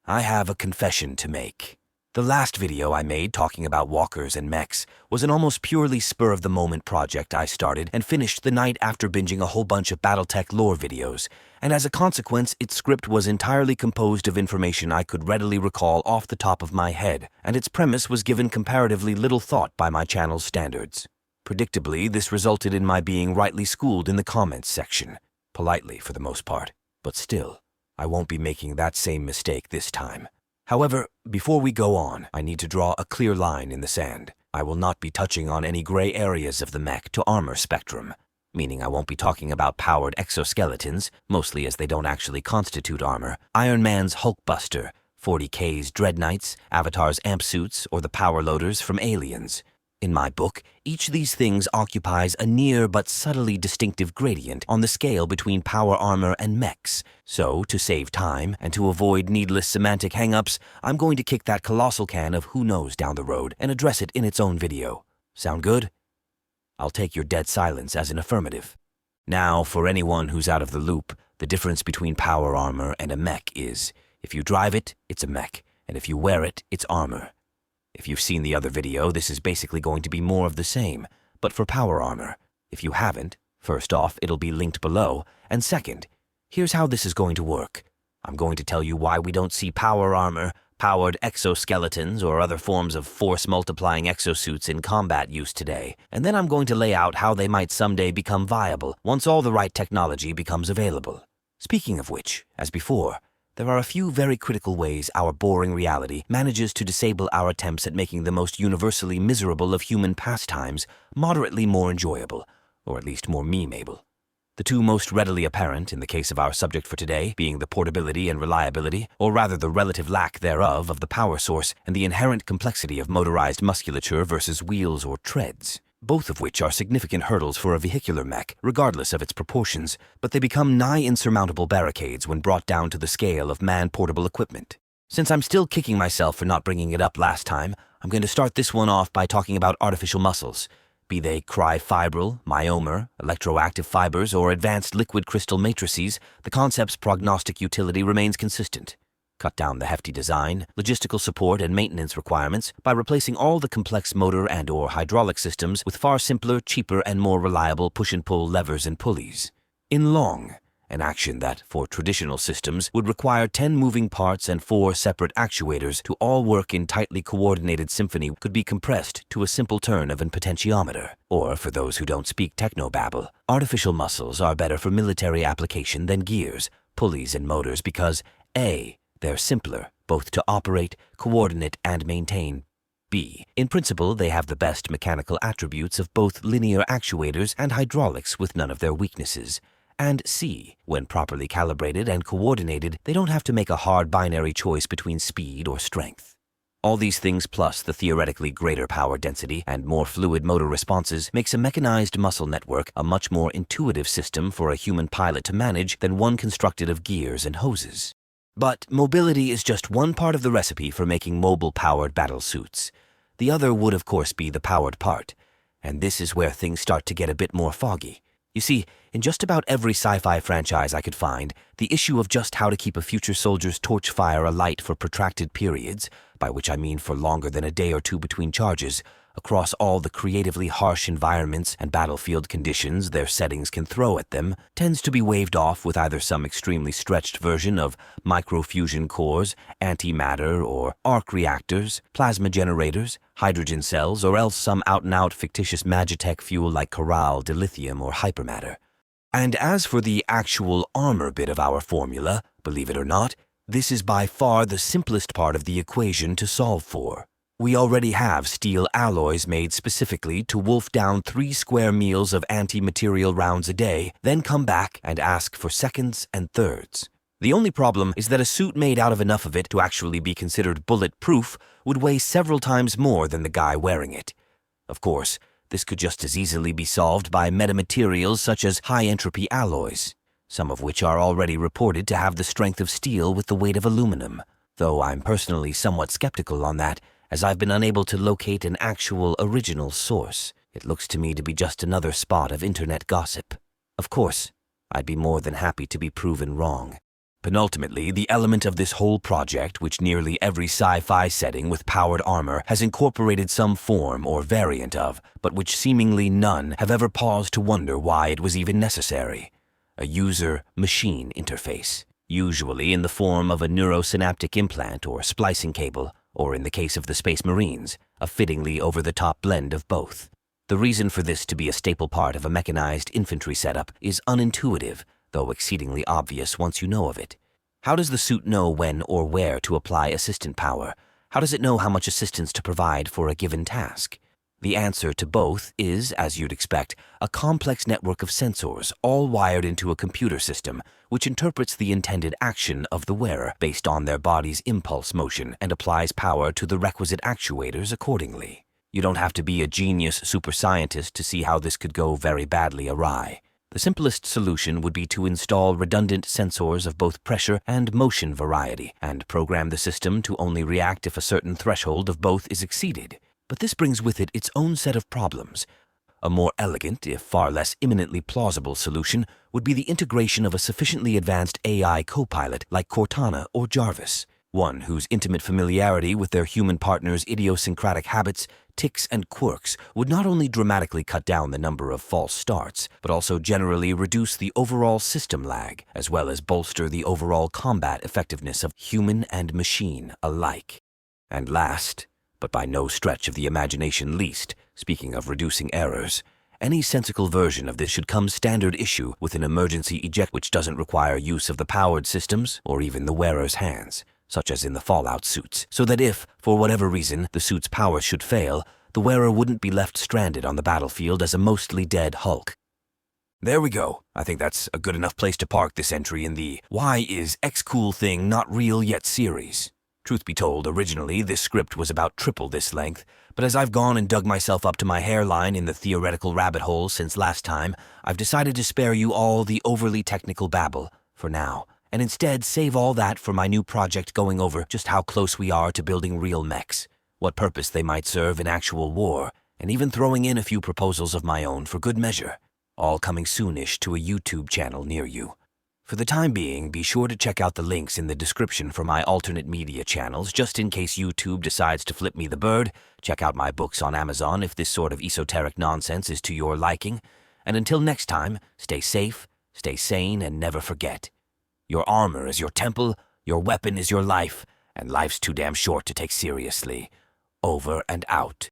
I have a confession to make. The last video I made talking about walkers and mechs was an almost purely spur-of-the-moment project I started and finished the night after binging a whole bunch of Battletech lore videos, and as a consequence, its script was entirely composed of information I could readily recall off the top of my head, and its premise was given comparatively little thought by my channel's standards. Predictably, this resulted in my being rightly schooled in the comments section, politely for the most part, but still, I won't be making that same mistake this time. However, before we go on, I need to draw a clear line in the sand. I will not be touching on any gray areas of the mech to armor spectrum, meaning I won't be talking about powered exoskeletons, mostly as they don't actually constitute armor, Iron Man's Hulkbuster, 40K's Dread Knights, Avatar's amp suits, or the power loaders from Aliens. In my book, each of these things occupies a near but subtly distinctive gradient on the scale between power armor and mechs. So, to save time and to avoid needless semantic hang-ups, I'm going to kick that colossal can of who knows down the road and address it in its own video. Sound good? I'll take your dead silence as an affirmative. Now, for anyone who's out of the loop, the difference between power armor and a mech is, if you drive it, it's a mech, and if you wear it, it's armor. If you've seen the other video, this is basically going to be more of the same, but for power armor. If you haven't, first off, it'll be linked below, and second, here's how this is going to work. I'm going to tell you why we don't see power armor, powered exoskeletons, or other forms of force-multiplying exosuits in combat use today, and then I'm going to lay out how they might someday become viable once all the right technology becomes available. Speaking of which, as before, there are a few very critical ways our boring reality manages to disable our attempts at making the most universally miserable of human pastimes moderately more enjoyable, or at least more memeable. The two most readily apparent in the case of our subject for today being the portability and reliability, or rather the relative lack thereof, of the power source and the inherent complexity of motorized musculature versus wheels or treads, both of which are significant hurdles for a vehicular mech, regardless of its proportions, but they become nigh insurmountable barricades when brought down to the scale of man-portable equipment. Since I'm still kicking myself for not bringing it up last time, I'm going to start this one off by talking about artificial muscles. Be they cryofibril, myomer, electroactive fibers, or advanced liquid crystal matrices, the concept's prognostic utility remains consistent. Cut down the hefty design, logistical support, and maintenance requirements by replacing all the complex motor and/or hydraulic systems with far simpler, cheaper, and more reliable push-and-pull levers and pulleys. In long, an action that, for traditional systems, would require 10 moving parts and 4 separate actuators to all work in tightly coordinated symphony could be compressed to a simple turn of an potentiometer. Or, for those who don't speak technobabble, artificial muscles are better for military application than gears, pulleys, and motors because A, they're simpler, both to operate, coordinate, and maintain. B, in principle, they have the best mechanical attributes of both linear actuators and hydraulics with none of their weaknesses. And C, when properly calibrated and coordinated, they don't have to make a hard binary choice between speed or strength. All these things plus the theoretically greater power density and more fluid motor responses makes a mechanized muscle network a much more intuitive system for a human pilot to manage than one constructed of gears and hoses. But mobility is just one part of the recipe for making mobile-powered battle suits. The other would, of course, be the powered part, and this is where things start to get a bit more foggy. You see, in just about every sci-fi franchise I could find, the issue of just how to keep a future soldier's torch fire alight for protracted periods, by which I mean for longer than a day or two between charges, across all the creatively harsh environments and battlefield conditions their settings can throw at them, tends to be waved off with either some extremely stretched version of microfusion cores, antimatter or arc reactors, plasma generators, hydrogen cells, or else some out-and-out fictitious magitech fuel like chiral, dilithium, or hypermatter. And as for the actual armor bit of our formula, believe it or not, this is by far the simplest part of the equation to solve for. We already have steel alloys made specifically to wolf down 3 square meals of anti-material rounds a day, then come back and ask for seconds and thirds. The only problem is that a suit made out of enough of it to actually be considered bulletproof would weigh several times more than the guy wearing it. Of course, this could just as easily be solved by metamaterials such as high-entropy alloys, some of which are already reported to have the strength of steel with the weight of aluminum, though I'm personally somewhat skeptical on that, as I've been unable to locate an actual original source. It looks to me to be just another spot of internet gossip. Of course, I'd be more than happy to be proven wrong. Penultimately, the element of this whole project, which nearly every sci-fi setting with powered armor has incorporated some form or variant of, but which seemingly none have ever paused to wonder why it was even necessary. A user-machine interface, usually in the form of a neurosynaptic implant or splicing cable, or in the case of the Space Marines, a fittingly over-the-top blend of both. The reason for this to be a staple part of a mechanized infantry setup is unintuitive, though exceedingly obvious once you know of it. How does the suit know when or where to apply assistant power? How does it know how much assistance to provide for a given task? The answer to both is, as you'd expect, a complex network of sensors all wired into a computer system which interprets the intended action of the wearer based on their body's impulse motion and applies power to the requisite actuators accordingly. You don't have to be a genius super scientist to see how this could go very badly awry. The simplest solution would be to install redundant sensors of both pressure and motion variety and program the system to only react if a certain threshold of both is exceeded. But this brings with it its own set of problems. A more elegant, if far less imminently plausible solution would be the integration of a sufficiently advanced AI co-pilot like Cortana or Jarvis, one whose intimate familiarity with their human partner's idiosyncratic habits, tics, and quirks would not only dramatically cut down the number of false starts, but also generally reduce the overall system lag, as well as bolster the overall combat effectiveness of human and machine alike. And last, but by no stretch of the imagination least, speaking of reducing errors, any sensical version of this should come standard issue with an emergency eject which doesn't require use of the powered systems or even the wearer's hands, such as in the Fallout suits, so that if, for whatever reason, the suit's power should fail, the wearer wouldn't be left stranded on the battlefield as a mostly dead Hulk. There we go. I think that's a good enough place to park this entry in the Why is X Cool Thing Not Real Yet series. Truth be told, originally this script was about triple this length, but as I've gone and dug myself up to my hairline in the theoretical rabbit hole since last time, I've decided to spare you all the overly technical babble, for now, and instead save all that for my new project going over just how close we are to building real mechs, what purpose they might serve in actual war, and even throwing in a few proposals of my own for good measure, all coming soonish to a YouTube channel near you. For the time being, be sure to check out the links in the description for my alternate media channels, just in case YouTube decides to flip me the bird. Check out my books on Amazon if this sort of esoteric nonsense is to your liking. And until next time, stay safe, stay sane, and never forget. Your armor is your temple, your weapon is your life, and life's too damn short to take seriously. Over and out.